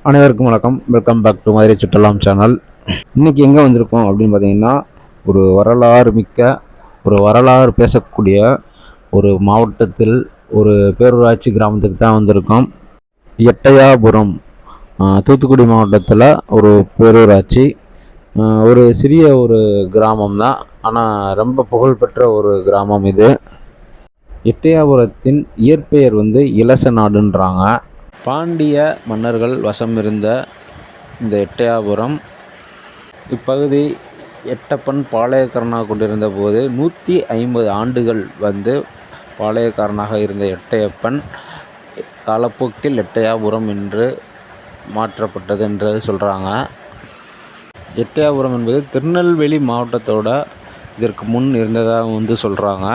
அனைவருக்கும் வணக்கம். Welcome back to Madurai சுற்றலாம் சேனல். இன்றைக்கி எங்கே வந்திருக்கோம் அப்படின்னு பார்த்தீங்கன்னா, ஒரு வரலாறு பேசக்கூடிய ஒரு மாவட்டத்தில் ஒரு பேரூராட்சி கிராமத்துக்கு தான் வந்திருக்கோம். எட்டயாபுரம், தூத்துக்குடி மாவட்டத்தில் ஒரு பேரூராட்சி. ஒரு சிறிய ஒரு கிராமம் தான், ஆனால் ரொம்ப புகழ்பெற்ற ஒரு கிராமம் இது. எட்டயாபுரத்தின் இயற்பெயர் இலச நாடுன்றாங்க. பாண்டிய மன்னர்கள் வசம் இருந்த இந்த எட்டயாபுரம், இப்பகுதி எட்டப்பன் பாளையக்காரனாக கொண்டிருந்த போது 150 ஆண்டுகள் பாளையக்காரனாக இருந்த எட்டயப்பன் காலப்போக்கில் எட்டயாபுரம் என்று மாற்றப்பட்டது என்று சொல்கிறாங்க. எட்டயாபுரம் என்பது திருநெல்வேலி மாவட்டத்தோட இதற்கு முன் இருந்ததாக சொல்கிறாங்க.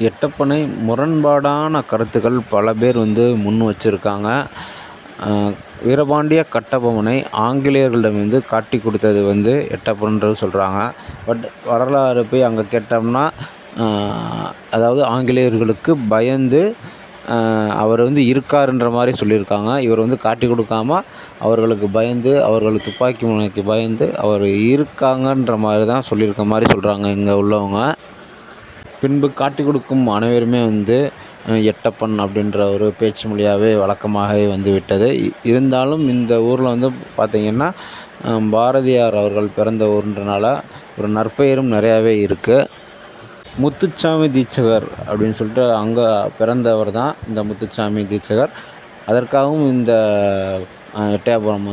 எட்டப்பனை முரண்பாடான கருத்துக்கள் பல பேர் முன் வச்சுருக்காங்க. வீரபாண்டிய கட்டபொம்மனை ஆங்கிலேயர்களிடமிருந்து காட்டி கொடுத்தது எட்டப்பன்றது சொல்கிறாங்க. பட் வரலாறு போய் அங்கே கேட்டோம்னா, அதாவது ஆங்கிலேயர்களுக்கு பயந்து அவர் இருக்காருன்ற மாதிரி சொல்லியிருக்காங்க. இவர் காட்டி கொடுக்காம அவர்களுக்கு பயந்து, அவர்கள் துப்பாக்கி முனைக்கு பயந்து அவர் இருக்காங்கன்ற மாதிரி தான் சொல்லியிருக்க மாதிரி சொல்கிறாங்க இங்கே உள்ளவங்க. பின்பு காட்டி கொடுக்கும் அனைவருமே எட்டப்பன் அப்படின்ற ஒரு பேச்சு மொழியாகவே வழக்கமாகவே விட்டது. இருந்தாலும் இந்த ஊரில் பார்த்திங்கன்னா, பாரதியார் அவர்கள் பிறந்த ஊர்ன்றனால ஒரு நற்பெயரும் நிறையாவே இருக்குது. முத்துச்சாமி தீட்சகர் அப்படின்னு சொல்லிட்டு அங்கே பிறந்தவர் தான் இந்த முத்துச்சாமி தீட்சகர். அதற்காகவும் இந்த எட்டயாபுரம்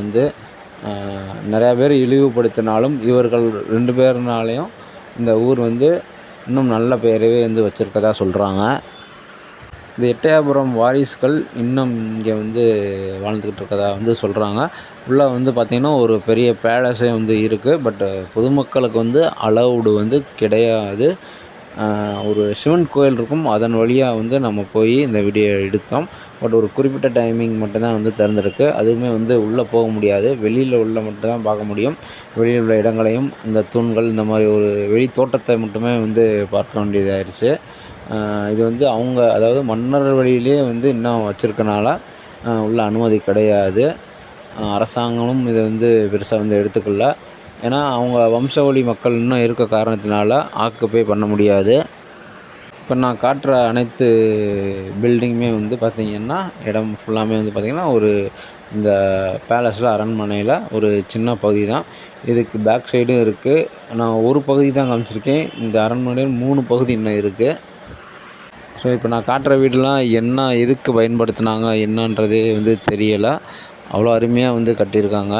நிறையா பேர் இழிவுபடுத்தினாலும் இவர்கள் 2 பேர்னாலையும் இந்த ஊர் இன்னும் நல்ல பெயரவே வச்சுருக்கதா சொல்கிறாங்க. இந்த எட்டயாபுரம் வாரிசுகள் இன்னும் இங்கே வாழ்ந்துக்கிட்டு இருக்கதா சொல்கிறாங்க. உள்ளே பார்த்திங்கன்னா ஒரு பெரிய பேலஸே இருக்குது. பட் பொதுமக்களுக்கு அலவுடு கிடையாது. ஒரு சிவன் கோயில் இருக்கும், அதன் வழியாக நம்ம போய் இந்த வீடியோ எடுத்தோம். பட் ஒரு குறிப்பிட்ட டைமிங் மட்டும்தான் திறந்துருக்கு. அதுவுமே உள்ளே போக முடியாது, வெளியில் உள்ள மட்டும்தான் பார்க்க முடியும். வெளியில் உள்ள இடங்களையும் இந்த தூண்கள் இந்த மாதிரி ஒரு வெளி தோட்டத்தை மட்டுமே பார்க்க வேண்டியதாகிடுச்சு. இது அவங்க அதாவது மன்னர் வழியிலே இன்னும் வச்சுருக்கனால உள்ள அனுமதி கிடையாது. அரசாங்கமும் இதை பெருசாக எடுத்துக்கொள்ள. ஏன்னா அவங்க வம்சாவளி மக்கள் இன்னும் இருக்க காரணத்தினால ஆக்குப்பை பண்ண முடியாது. இப்போ நான் காட்டுற அனைத்து பில்டிங்குமே பார்த்திங்கன்னா, இடம் ஃபுல்லாமே பார்த்திங்கன்னா ஒரு இந்த பேலஸில் அரண்மனையில் ஒரு சின்ன பகுதி தான். இதுக்கு பேக் சைடும் இருக்குது. நான் ஒரு பகுதி தான் காமிச்சிருக்கேன். இந்த அரண்மனையில் 3 பகுதி இன்னும் இருக்குது. ஸோ இப்போ நான் காட்டுற வீடெலாம் எதுக்கு பயன்படுத்தினாங்க என்னன்றதே தெரியலை. அவ்வளோ அருமையாக கட்டியிருக்காங்க.